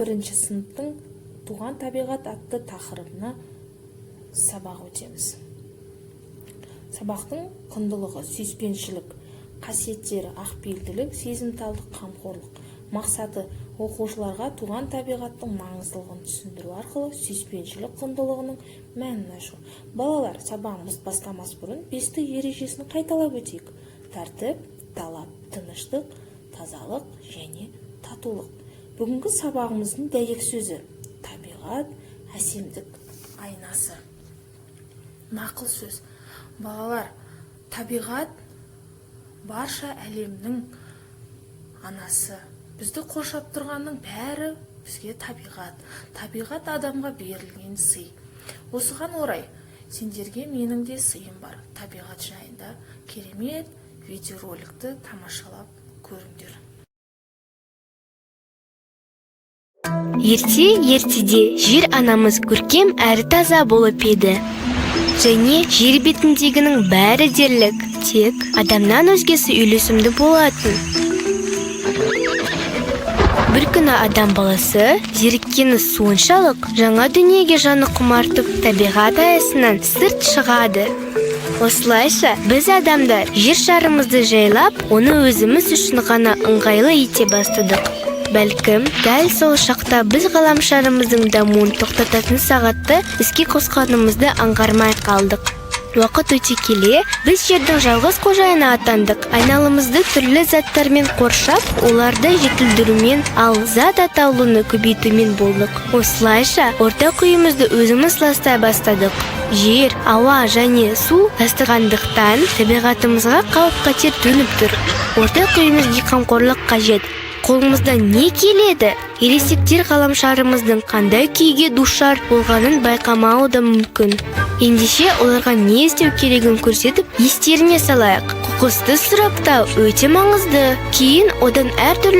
Бірінші сыныптың туған табиғат атты тақырыбына сабақ өтеміз. Сабақтың құндылығы сүйіспеншілік, қасиеттері ақпейілділік, сезімталдық, қамқорлық. Мақсаты оқушыларға туған табиғаттың маңыздылығын түсіндіру арқылы сүйіспеншілік құндылығының мәнін ашу. Балалар, сабағымыз бастамас бұрын бестік ережесін қайталап өтейік. Тәртіп, талап, тыныштық, тазалық және татулық. Бүгінгі сабағымыздың дәйек сөзі табиғат, әсемдік айнасы. Нақыл сөз. Балалар, табиғат барша әлемнің анасы. Бізді қоршап тұрғанның бәрі бізге табиғат. Табиғат адамға берілген сый. Осыған орай, сендерге менің де сыйым бар. Табиғат жайында керемет видеороликті тамашалап көріңдер. Ертеде жер анамыз көркем әрі таза болып еді. Және жер бетіндегінің бәрі дерлік, тек адамнан өзгесі үйлесімді болатын. Бір күні адам баласы зеріккені соншалық жаңа дүниеге жаны құмартып табиғат аясынан сырт шығады. Осылайша біз адамдар жер шарымызды жайлап, оны өзіміз үшін ғана ыңғайлы ете бастадық. Бәлкім, дәл сол шақта біз ғаламшарымыздың дамуын тоқтататын сағатты іске қосқанымызды аңғармай қалдық. Уақыт өте келе, біз жердің жалғыз қожайыны атандық. Айналымызды түрлі заттармен қоршап, оларды жетілдірумен, ал зат атаулыны көбейтумен болдық. Осылайша, ортақ үйімізді өзіміз ластай бастадық. Жер, ауа және су ластағандықтан табиғатымызға қауіп-қатер төніп тұр. Ортақ үйімізге қамқорлық қажет. Қолымыздан не келеді? Ересектер ғаламшарымыздың қандай күйге душар болғанын байқамауы да мүмкін. Ендеше оларға не істеу керегін көрсетіп, естеріне салайық. Қоқысты сұрыптау өте маңызды. Кейін одан әртүрлі